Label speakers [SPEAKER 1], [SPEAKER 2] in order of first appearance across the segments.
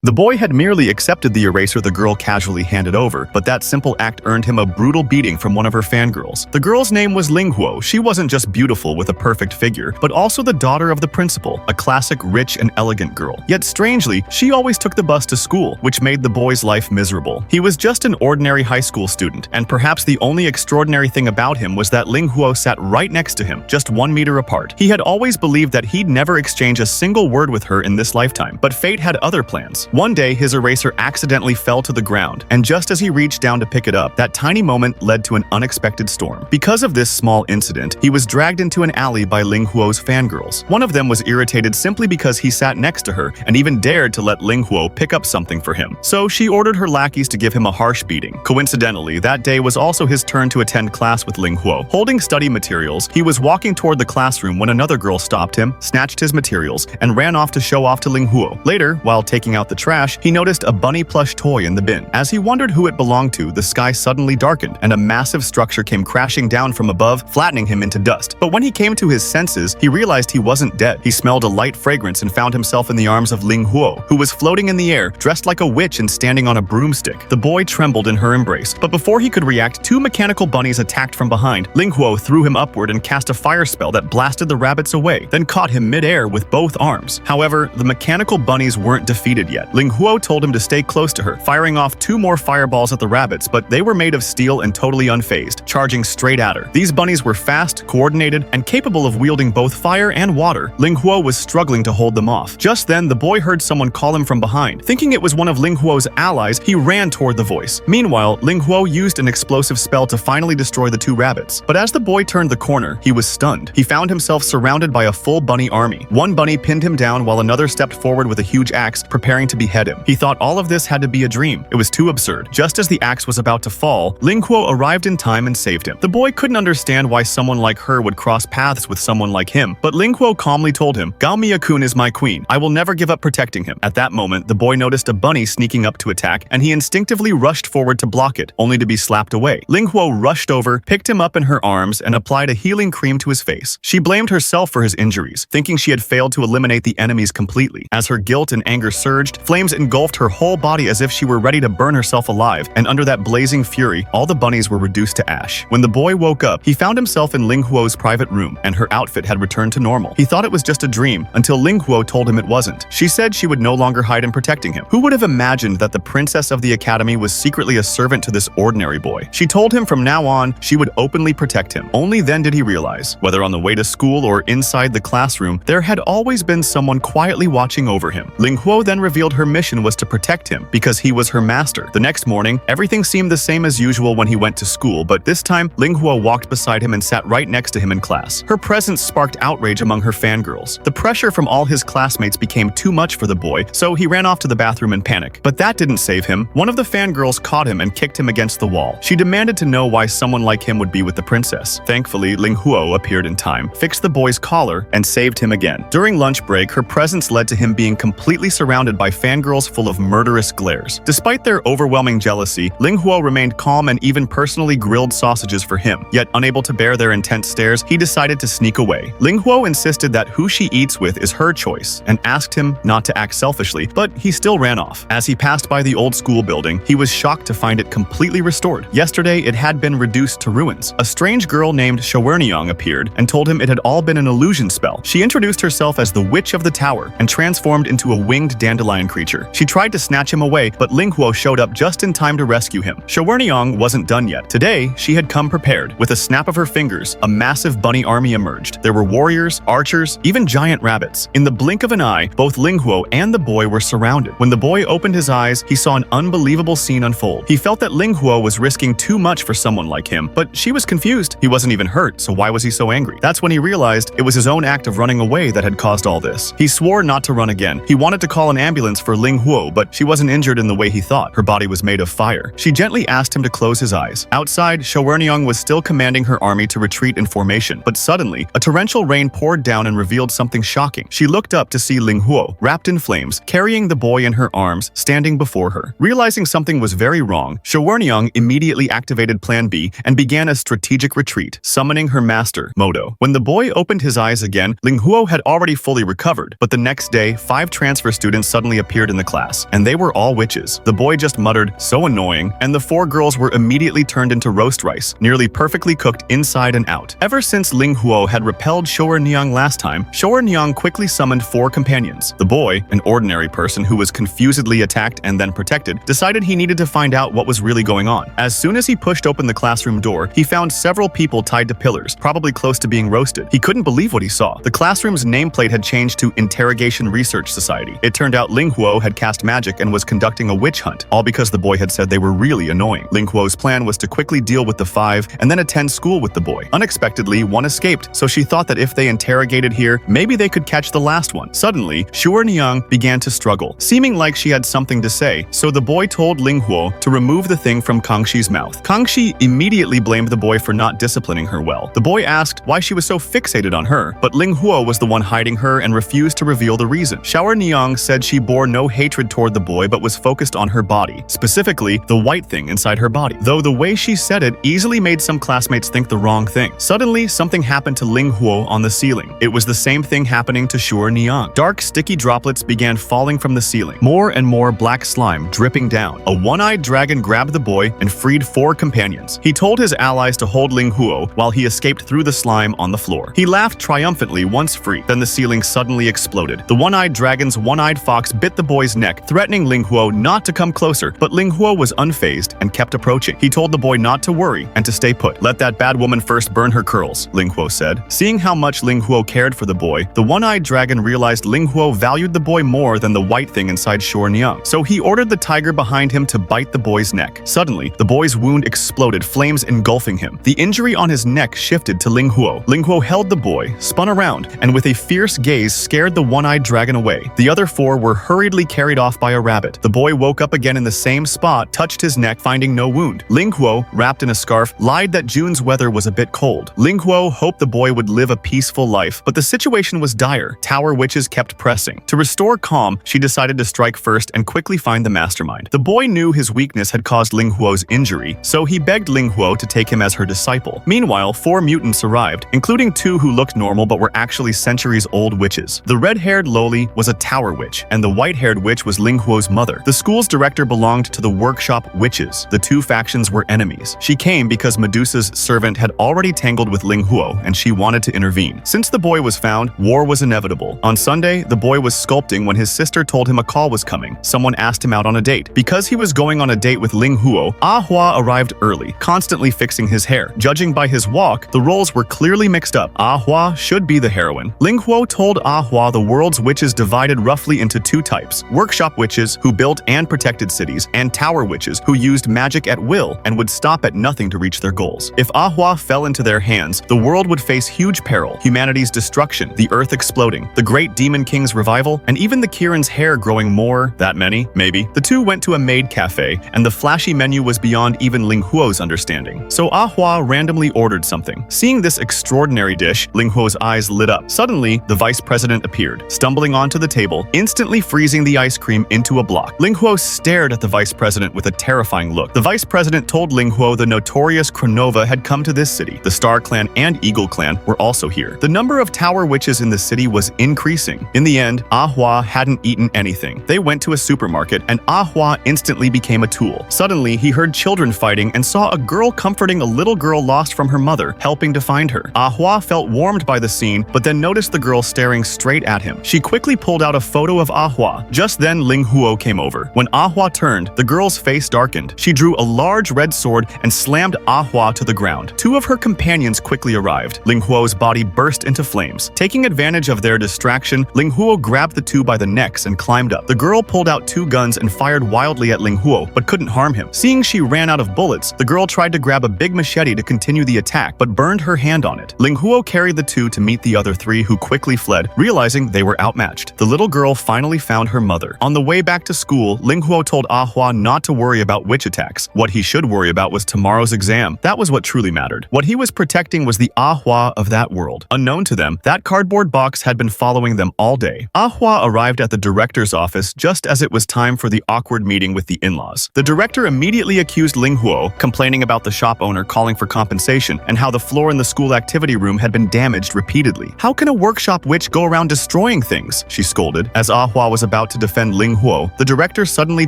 [SPEAKER 1] The boy had merely accepted the eraser the girl casually handed over, but that simple act earned him a brutal beating from one of her fangirls. The girl's name was Ling. She wasn't just beautiful with a perfect figure, but also the daughter of the principal, a classic rich and elegant girl. Yet strangely, she always took the bus to school, which made the boy's life miserable. He was just an ordinary high school student, and perhaps the only extraordinary thing about him was that Ling sat right next to him, just 1 meter apart. He had always believed that he'd never exchange a single word with her in this lifetime, but fate had other plans. One day, his eraser accidentally fell to the ground, and just as he reached down to pick it up, that tiny moment led to an unexpected storm. Because of this small incident, he was dragged into an alley by Ling fangirls. One of them was irritated simply because he sat next to her and even dared to let Ling pick up something for him. So she ordered her lackeys to give him a harsh beating. Coincidentally, that day was also his turn to attend class with Ling. Holding study materials, he was walking toward the classroom when another girl stopped him, snatched his materials, and ran off to show off to Ling. Later, while taking out the trash, he noticed a bunny plush toy in the bin. As he wondered who it belonged to, the sky suddenly darkened, and a massive structure came crashing down from above, flattening him into dust. But when he came to his senses, he realized he wasn't dead. He smelled a light fragrance and found himself in the arms of Ling, who was floating in the air, dressed like a witch and standing on a broomstick. The boy trembled in her embrace, but before he could react, 2 mechanical bunnies attacked from behind. Ling threw him upward and cast a fire spell that blasted the rabbits away, then caught him mid-air with both arms. However, the mechanical bunnies weren't defeated yet. Ling told him to stay close to her, firing off 2 more fireballs at the rabbits, but they were made of steel and totally unfazed, charging straight at her. These bunnies were fast, coordinated, and capable of wielding both fire and water. Ling was struggling to hold them off. Just then, the boy heard someone call him from behind. Thinking it was one of Ling allies, he ran toward the voice. Meanwhile, Ling used an explosive spell to finally destroy the 2 rabbits. But as the boy turned the corner, he was stunned. He found himself surrounded by a full bunny army. One bunny pinned him down while another stepped forward with a huge axe, preparing to behead him. He thought all of this had to be a dream. It was too absurd. Just as the axe was about to fall, Ling arrived in time and saved him. The boy couldn't understand why someone like her would cross paths with someone like him, but Ling calmly told him, "Gao Mia-kun is my queen. I will never give up protecting him." At that moment, the boy noticed a bunny sneaking up to attack, and he instinctively rushed forward to block it, only to be slapped away. Ling rushed over, picked him up in her arms, and applied a healing cream to his face. She blamed herself for his injuries, thinking she had failed to eliminate the enemies completely. As her guilt and anger surged, flames engulfed her whole body as if she were ready to burn herself alive, and under that blazing fury, all the bunnies were reduced to ash. When the boy woke up, he found himself in Ling private room, and her outfit had returned to normal. He thought it was just a dream, until Ling told him it wasn't. She said she would no longer hide in protecting him. Who would have imagined that the princess of the academy was secretly a servant to this ordinary boy? She told him from now on, she would openly protect him. Only then did he realize, whether on the way to school or inside the classroom, there had always been someone quietly watching over him. Ling then revealed her mission was to protect him, because he was her master. The next morning, everything seemed the same as usual when he went to school, but this time, Ling walked beside him and sat right next to him in class. Her presence sparked outrage among her fangirls. The pressure from all his classmates became too much for the boy, so he ran off to the bathroom in panic. But that didn't save him. One of the fangirls caught him and kicked him against the wall. She demanded to know why someone like him would be with the princess. Thankfully, Ling appeared in time, fixed the boy's collar, and saved him again. During lunch break, her presence led to him being completely surrounded by fangirls full of murderous glares. Despite their overwhelming jealousy, Ling remained calm and even personally grilled sausages for him. Yet, unable to bear their intense stares, he decided to sneak away. Ling insisted that who she eats with is her choice, and asked him not to act selfishly, but he still ran off. As he passed by the old school building, he was shocked to find it completely restored. Yesterday, it had been reduced to ruins. A strange girl named Nyang appeared and told him it had all been an illusion spell. She introduced herself as the Witch of the Tower and transformed into a winged dandelion creature. She tried to snatch him away, but Ling showed up just in time to rescue him. Nyang wasn't done yet. Today, she had come prepared. With a snap of her fingers, a massive bunny army emerged. There were warriors, archers, even giant rabbits. In the blink of an eye, both Ling and the boy were surrounded. When the boy opened his eyes, he saw an unbelievable scene unfold. He felt that Ling was risking too much for someone like him, but she was confused. He wasn't even hurt, so why was he so angry? That's when he realized it was his own act of running away that had caused all this. He swore not to run again. He wanted to call an ambulance for Ling but she wasn't injured in the way he thought. Her body was made of fire. She gently asked him to close his eyes. Outside, Nyang was still commanding her army to retreat in formation, but suddenly, a torrential rain poured down and revealed something shocking. She looked up to see Ling wrapped in flames, carrying the boy in her arms, standing before her. Realizing something was very wrong, Nyang immediately activated Plan B and began a strategic retreat, summoning her master, Modo. When the boy opened his eyes again, Ling had already fully recovered, but the next day, 5 transfer students suddenly appeared appeared in the class, and they were all witches. The boy just muttered, "So annoying," and the 4 girls were immediately turned into roast rice, nearly perfectly cooked inside and out. Ever since Ling Huo had repelled Shoer Nyang last time, Shoer Nyang quickly summoned 4 companions. The boy, an ordinary person who was confusedly attacked and then protected, decided he needed to find out what was really going on. As soon as he pushed open the classroom door, he found several people tied to pillars, probably close to being roasted. He couldn't believe what he saw. The classroom's nameplate had changed to Interrogation Research Society. It turned out Ling Huo had cast magic and was conducting a witch hunt, all because the boy had said they were really annoying. Ling Huo's plan was to quickly deal with the 5 and then attend school with the boy. Unexpectedly, one escaped, so she thought that if they interrogated here, maybe they could catch the last one. Suddenly, Shoer Nyang began to struggle, seeming like she had something to say, so the boy told Ling Huo to remove the thing from Kangxi's mouth. Kangxi immediately blamed the boy for not disciplining her well. The boy asked why she was so fixated on her, but Ling Huo was the one hiding her and refused to reveal the reason. Shoer Nyang said she bore no hatred toward the boy but was focused on her body, specifically the white thing inside her body, though the way she said it easily made some classmates think the wrong thing. Suddenly, something happened to Ling Huo on the ceiling. It was the same thing happening to Shoer Nyang. Dark, sticky droplets began falling from the ceiling, more and more black slime dripping down. A one-eyed dragon grabbed the boy and freed 4 companions. He told his allies to hold Ling Huo while he escaped through the slime on the floor. He laughed triumphantly once free. Then the ceiling suddenly exploded. The one-eyed dragon's one-eyed fox bit the boy's neck, threatening Ling Huo not to come closer, but Ling Huo was unfazed and kept approaching. He told the boy not to worry and to stay put. "Let that bad woman first burn her curls," Ling Huo said. Seeing how much Ling Huo cared for the boy, the one-eyed dragon realized Ling Huo valued the boy more than the white thing inside Shoer Nyang, so he ordered the tiger behind him to bite the boy's neck. Suddenly, the boy's wound exploded, flames engulfing him. The injury on his neck shifted to Ling Huo. Ling Huo held the boy, spun around, and with a fierce gaze scared the one-eyed dragon away. The other 4 were hurriedly carried off by a rabbit. The boy woke up again in the same spot, touched his neck, finding no wound. Ling Huo, wrapped in a scarf, lied that June's weather was a bit cold. Ling Huo hoped the boy would live a peaceful life, but the situation was dire. Tower witches kept pressing. To restore calm, she decided to strike first and quickly find the mastermind. The boy knew his weakness had caused Ling Huo's injury, so he begged Ling Huo to take him as her disciple. Meanwhile, 4 mutants arrived, including 2 who looked normal but were actually centuries-old witches. The red-haired Loli was a tower witch, and the white-haired witch was Ling Huo's mother. The school's director belonged to the workshop witches. The 2 factions were enemies. She came because Medusa's servant had already tangled with Ling Huo, and she wanted to intervene. Since the boy was found, war was inevitable. On Sunday, the boy was sculpting when his sister told him a call was coming. Someone asked him out on a date. Because he was going on a date with Ling Huo, Ah Hua arrived early, constantly fixing his hair. Judging by his walk, the roles were clearly mixed up. Ah Hua should be the heroine. Ling Huo told Ah Hua the world's witches divided roughly into 2 types: workshop witches, who built and protected cities, and tower witches, who used magic at will and would stop at nothing to reach their goals. If Ah Hua fell into their hands, the world would face huge peril, humanity's destruction, the earth exploding, the great demon king's revival, and even the Kirin's hair growing more, that many, maybe. The 2 went to a maid cafe, and the flashy menu was beyond even Ling Huo's understanding. So Ah Hua randomly ordered something. Seeing this extraordinary dish, Ling Huo's eyes lit up. Suddenly, the vice president appeared, stumbling onto the table, instantly freezing the ice cream into a block. Ling Huo stared at the vice president with a terrifying look. The vice president told Ling Huo the notorious Kronova had come to this city. The Star Clan and Eagle Clan were also here. The number of tower witches in the city was increasing. In the end, Ah Hua hadn't eaten anything. They went to a supermarket, and Ah Hua instantly became a tool. Suddenly, he heard children fighting and saw a girl comforting a little girl lost from her mother, helping to find her. Ah Hua felt warmed by the scene, but then noticed the girl staring straight at him. She quickly pulled out a photo of Ah Hua. Just then, Ling Huo came over. When Ah Hua turned, the girl's face darkened. She drew a large red sword and slammed Ah Hua to the ground. 2 of her companions quickly arrived. Ling Huo's body burst into flames. Taking advantage of their distraction, Ling Huo grabbed the 2 by the necks and climbed up. The girl pulled out 2 guns and fired wildly at Ling Huo, but couldn't harm him. Seeing she ran out of bullets, the girl tried to grab a big machete to continue the attack, but burned her hand on it. Ling Huo carried the 2 to meet the other 3, who quickly fled, realizing they were outmatched. The little girl finally found her mother. On the way back to school, Ling Huo told Ah Hua not to worry about witch attacks. What he should worry about was tomorrow's exam. That was what truly mattered. What he was protecting was the Ah Hua of that world. Unknown to them, that cardboard box had been following them all day. Ah Hua arrived at the director's office just as it was time for the awkward meeting with the in-laws. The director immediately accused Ling Huo, complaining about the shop owner calling for compensation and how the floor in the school activity room had been damaged repeatedly. "How can a workshop witch go around destroying things?" she scolded. As Ah Hua was about about to defend Ling Huo, the director suddenly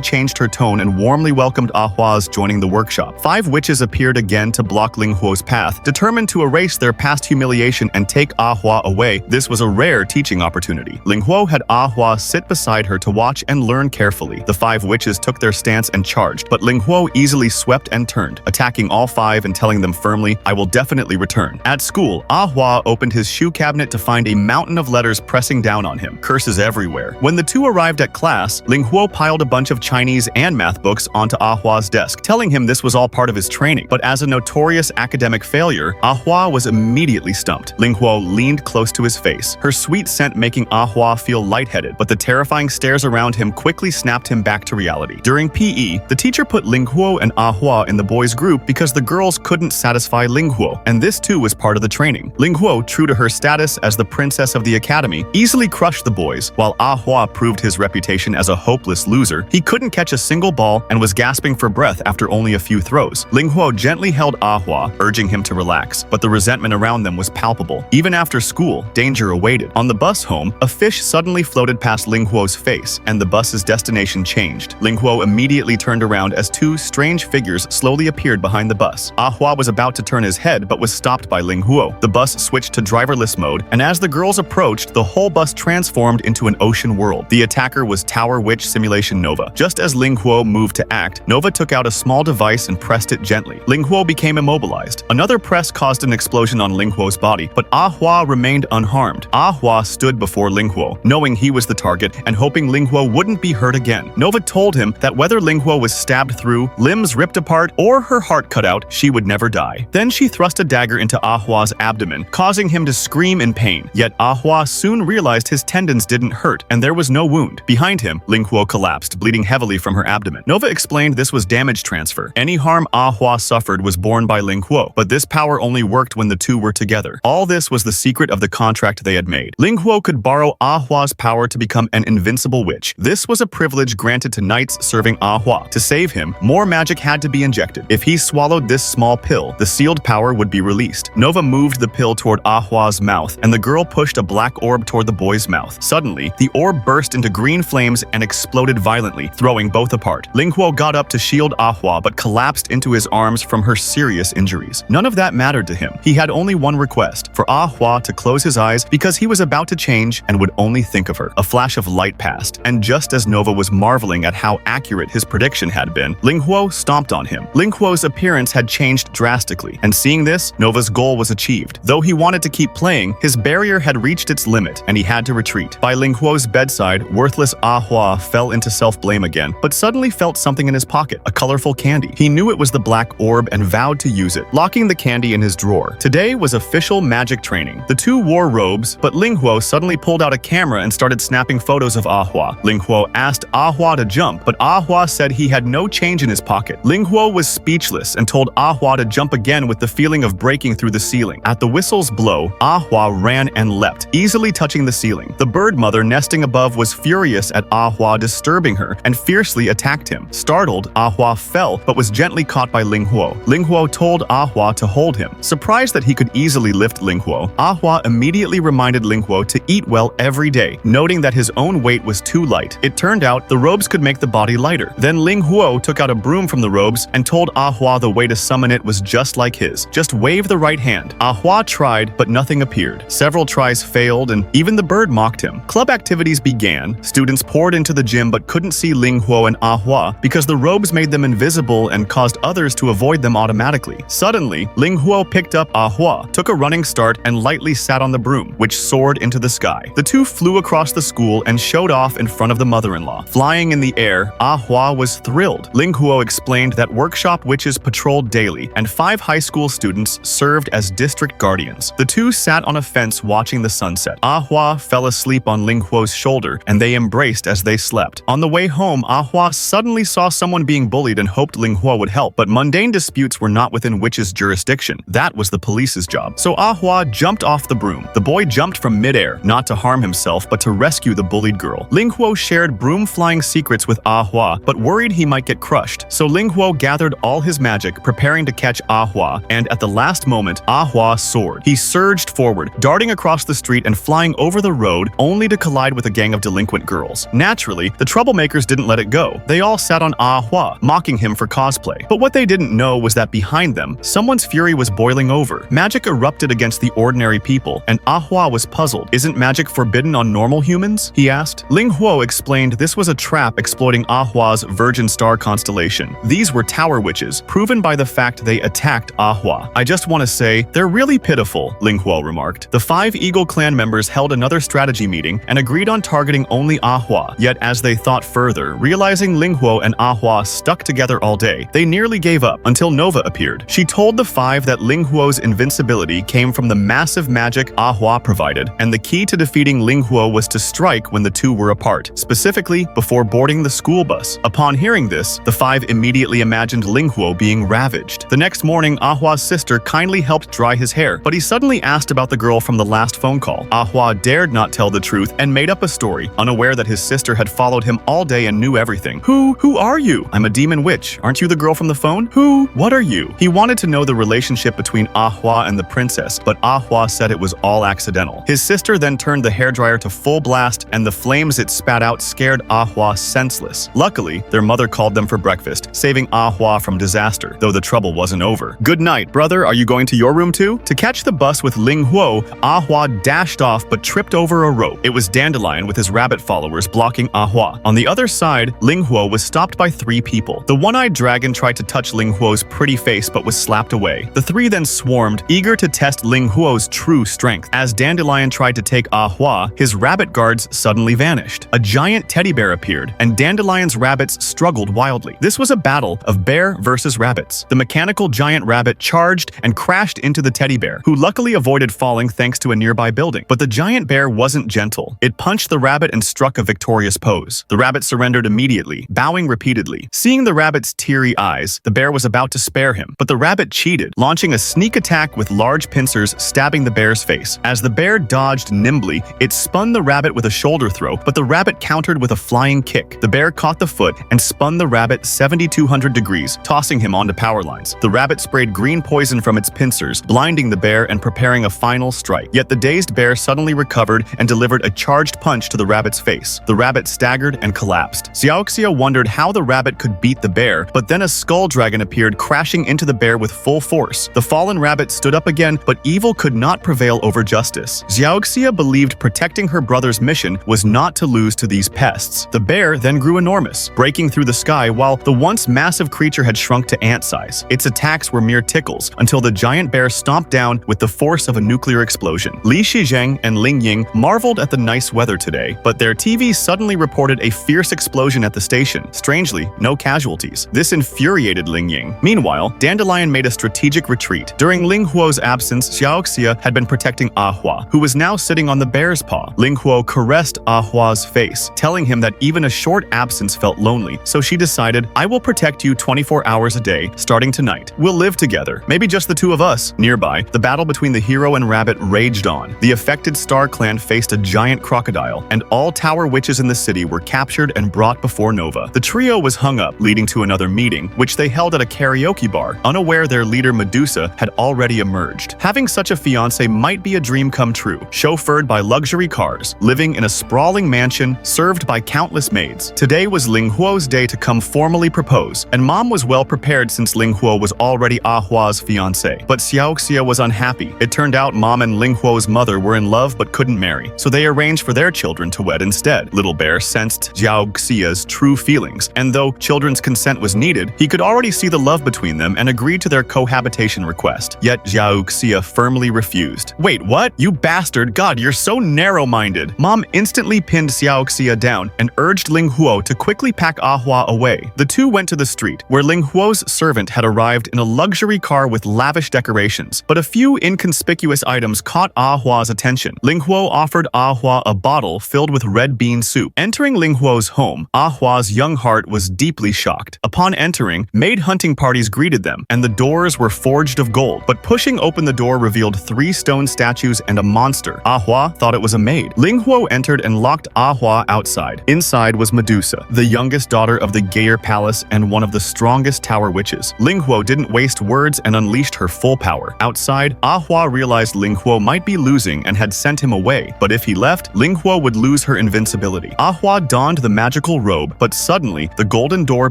[SPEAKER 1] changed her tone and warmly welcomed Hua's joining the workshop. 5 witches appeared again to block Ling Huo's path, determined to erase their past humiliation and take Hua away. This was a rare teaching opportunity. Ling Huo had Hua sit beside her to watch and learn carefully. The 5 witches took their stance and charged, but Ling Huo easily swept and turned, attacking all 5 and telling them firmly, "I will definitely return." At school, Hua opened his shoe cabinet to find a mountain of letters pressing down on him, curses everywhere. When the two arrived at class, Ling Huo piled a bunch of Chinese and math books onto Hua's desk, telling him this was all part of his training. But as a notorious academic failure, Hua was immediately stumped. Ling Huo leaned close to his face, her sweet scent making Hua feel lightheaded, but the terrifying stares around him quickly snapped him back to reality. During PE, the teacher put Ling Huo and Hua in the boys' group because the girls couldn't satisfy Ling Huo, and this too was part of the training. Ling Huo, true to her status as the princess of the academy, easily crushed the boys, while Hua proved his reputation as a hopeless loser. He couldn't catch a single ball and was gasping for breath after only a few throws. Ling Huo gently held Hua, urging him to relax, but the resentment around them was palpable. Even after school, danger awaited. On the bus home, a fish suddenly floated past Ling Huo's face, and the bus's destination changed. Ling Huo immediately turned around as 2 strange figures slowly appeared behind the bus. Hua was about to turn his head but was stopped by Ling Huo. The bus switched to driverless mode, and as the girls approached, the whole bus transformed into an ocean world. The attacker was Tower Witch Simulation Nova. Just as Ling Huo moved to act, Nova took out a small device and pressed it gently. Ling Huo became immobilized. Another press caused an explosion on Ling Huo's body, but Hua remained unharmed. Hua stood before Ling Huo, knowing he was the target and hoping Ling Huo wouldn't be hurt again. Nova told him that whether Ling Huo was stabbed through, limbs ripped apart, or her heart cut out, she would never die. Then she thrust a dagger into Hua's abdomen, causing him to scream in pain. Yet Hua soon realized his tendons didn't hurt, and there was no wound. Behind him, Ling Huo collapsed, bleeding heavily from her abdomen. Nova explained this was damage transfer. Any harm Hua suffered was borne by Ling Huo, but this power only worked when the two were together. All this was the secret of the contract they had made. Ling Huo could borrow Hua's power to become an invincible witch. This was a privilege granted to knights serving Hua. To save him, more magic had to be injected. If he swallowed this small pill, the sealed power would be released. Nova moved the pill toward Hua's mouth, and the girl pushed a black orb toward the boy's mouth. Suddenly, the orb burst into green flames and exploded violently, throwing both apart. Ling Huo got up to shield Hua, but collapsed into his arms from her serious injuries. None of that mattered to him. He had only one request, for Hua to close his eyes because he was about to change and would only think of her. A flash of light passed, and just as Nova was marveling at how accurate his prediction had been, Ling Huo stomped on him. Ling Huo's appearance had changed drastically, and seeing this, Nova's goal was achieved. Though he wanted to keep playing, his barrier had reached its limit, and he had to retreat. By Ling Huo's bedside, worthless Hua fell into self-blame again, but suddenly felt something in his pocket, a colorful candy. He knew it was the black orb and vowed to use it, locking the candy in his drawer. Today was official magic training. The two wore robes, but Ling Huo suddenly pulled out a camera and started snapping photos of Hua. Ling Huo asked Hua to jump, but Hua said he had no change in his pocket. Ling Huo was speechless and told Hua to jump again with the feeling of breaking through the ceiling. At the whistle's blow, Hua ran and leapt, easily touching the ceiling. The bird mother nesting above was furious at Hua disturbing her and fiercely attacked him. Startled, Hua fell but was gently caught by Ling Huo. Ling Huo told Hua to hold him. Surprised that he could easily lift Ling Huo, Hua immediately reminded Ling Huo to eat well every day, noting that his own weight was too light. It turned out the robes could make the body lighter. Then Ling Huo took out a broom from the robes and told Hua the way to summon it was just like his. Just wave the right hand. Hua tried, but nothing appeared. Several tries failed, and even the bird mocked him. Club activities began. Students poured into the gym but couldn't see Ling Huo and Hua because the robes made them invisible and caused others to avoid them automatically. Suddenly, Ling Huo picked up Hua, took a running start, and lightly sat on the broom, which soared into the sky. The two flew across the school and showed off in front of the mother-in-law. Flying in the air, Hua was thrilled. Ling Huo explained that workshop witches patrolled daily, and 5 high school students served as district guardians. The two sat on a fence watching the sunset. Hua fell asleep on Ling Huo's shoulder, and they embraced as they slept. On the way home, Hua suddenly saw someone being bullied and hoped Ling Huo would help, but mundane disputes were not within witches' jurisdiction. That was the police's job. So Hua jumped off the broom. The boy jumped from midair, not to harm himself, but to rescue the bullied girl. Ling Huo shared broom-flying secrets with Hua, but worried he might get crushed. So Ling Huo gathered all his magic, preparing to catch Hua, and at the last moment, Hua soared. He surged forward, darting across the street and flying over the road, only to collide with a gang of delinquent turbulent girls. Naturally, the troublemakers didn't let it go. They all sat on Ah Hua, mocking him for cosplay. But what they didn't know was that behind them, someone's fury was boiling over. Magic erupted against the ordinary people, and Ah Hua was puzzled. Isn't magic forbidden on normal humans? He asked. Ling Huo explained this was a trap exploiting Ah Hua's Virgin Star constellation. These were tower witches, proven by the fact they attacked Ah Hua. I just want to say, they're really pitiful, Ling Huo remarked. The 5 Eagle clan members held another strategy meeting and agreed on targeting only Ah Hua. Yet as they thought further, realizing Ling Huo and Ah Hua stuck together all day, they nearly gave up until Nova appeared. She told the 5 that Ling Huo's invincibility came from the massive magic Ah Hua provided, and the key to defeating Ling Huo was to strike when the two were apart, specifically before boarding the school bus. Upon hearing this, the 5 immediately imagined Ling Huo being ravaged. The next morning, Ah Hua's sister kindly helped dry his hair, but he suddenly asked about the girl from the last phone call. Ah Hua dared not tell the truth and made up a story, unaware that his sister had followed him all day and knew everything. Who are you? I'm a demon witch. Aren't you the girl from the phone? What are you? He wanted to know the relationship between Ah Hua and the princess, but Ah Hua said it was all accidental. His sister then turned the hairdryer to full blast, and the flames it spat out scared Ah Hua senseless. Luckily, their mother called them for breakfast, saving Ah Hua from disaster, though the trouble wasn't over. Good night, brother. Are you going to your room too? To catch the bus with Ling Huo, Ah Hua dashed off but tripped over a rope. It was Dandelion with his rabbit followers blocking Ah Hua. On the other side, Ling Huo was stopped by 3 people. The one-eyed dragon tried to touch Ling Huo's pretty face but was slapped away. The 3 then swarmed, eager to test Ling Huo's true strength. As Dandelion tried to take Ah Hua, his rabbit guards suddenly vanished. A giant teddy bear appeared, and Dandelion's rabbits struggled wildly. This was a battle of bear versus rabbits. The mechanical giant rabbit charged and crashed into the teddy bear, who luckily avoided falling thanks to a nearby building. But the giant bear wasn't gentle. It punched the rabbit and struck a victorious pose. The rabbit surrendered immediately, bowing repeatedly. Seeing the rabbit's teary eyes, the bear was about to spare him, but the rabbit cheated, launching a sneak attack with large pincers stabbing the bear's face. As the bear dodged nimbly, it spun the rabbit with a shoulder throw, but the rabbit countered with a flying kick. The bear caught the foot and spun the rabbit 7,200 degrees, tossing him onto power lines. The rabbit sprayed green poison from its pincers, blinding the bear and preparing a final strike. Yet the dazed bear suddenly recovered and delivered a charged punch to the rabbit's face. The rabbit staggered and collapsed. Xiaoxia wondered how the rabbit could beat the bear, but then a skull dragon appeared, crashing into the bear with full force. The fallen rabbit stood up again, but evil could not prevail over justice. Xiaoxia believed protecting her brother's mission was not to lose to these pests. The bear then grew enormous, breaking through the sky while the once massive creature had shrunk to ant size. Its attacks were mere tickles until the giant bear stomped down with the force of a nuclear explosion. Li Shizheng and Ling Ying marveled at the nice weather today, but their TV suddenly reported a fierce explosion at the station. Strangely, no casualties. This infuriated Ling Ying. Meanwhile, Dandelion made a strategic retreat. During Ling Huo's absence, Xiaoxia had been protecting Ah Hua, who was now sitting on the bear's paw. Ling Huo caressed Ah Hua's face, telling him that even a short absence felt lonely, so she decided, I will protect you 24 hours a day, starting tonight. We'll live together, maybe just the 2 of us. Nearby, the battle between the hero and rabbit raged on. The affected Star Clan faced a giant crocodile, and all tower witches in the city were captured and brought before Nova. The trio was hung up, leading to another meeting, which they held at a karaoke bar, unaware their leader Medusa had already emerged. Having such a fiancé might be a dream come true, chauffeured by luxury cars, living in a sprawling mansion, served by countless maids. Today was Ling Huo's day to come formally propose, and Mom was well prepared since Ling Huo was already Ah Hua's fiancé. But Xiaoxia was unhappy. It turned out Mom and Ling Huo's mother were in love but couldn't marry, so they arranged for their children to wed instead. Little Bear sensed Xiaoxia's true feelings, and though children's consent was needed, he could already see the love between them and agreed to their cohabitation request. Yet Xiaoxia firmly refused. Wait, what? You bastard! God, you're so narrow-minded! Mom instantly pinned Xiaoxia down and urged Ling Huo to quickly pack Ah Hua away. The two went to the street, where Ling Huo's servant had arrived in a luxury car with lavish decorations, but a few inconspicuous items caught Ah Hua's attention. Ling Huo offered Ah Hua a bottle filled with red bean soup. Entering Ling Huo's home, Ah Hua's young heart was deeply shocked. Upon entering, maid hunting parties greeted them, and the doors were forged of gold, but pushing open the door revealed 3 stone statues and a monster. Ah Hua thought it was a maid. Ling Huo entered and locked Ah Hua outside. Inside was Medusa, the youngest daughter of the Gayer Palace and one of the strongest tower witches. Ling Huo didn't waste words and unleashed her full power. Outside, Ah Hua realized Ling Huo might be losing and had sent him away, but if he left, Ling Huo would lose her invincibility. Ahua donned the magical robe, but suddenly, the golden door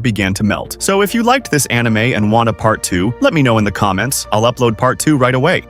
[SPEAKER 1] began to melt. So if you liked this anime and want a part 2, let me know in the comments. I'll upload part 2 right away.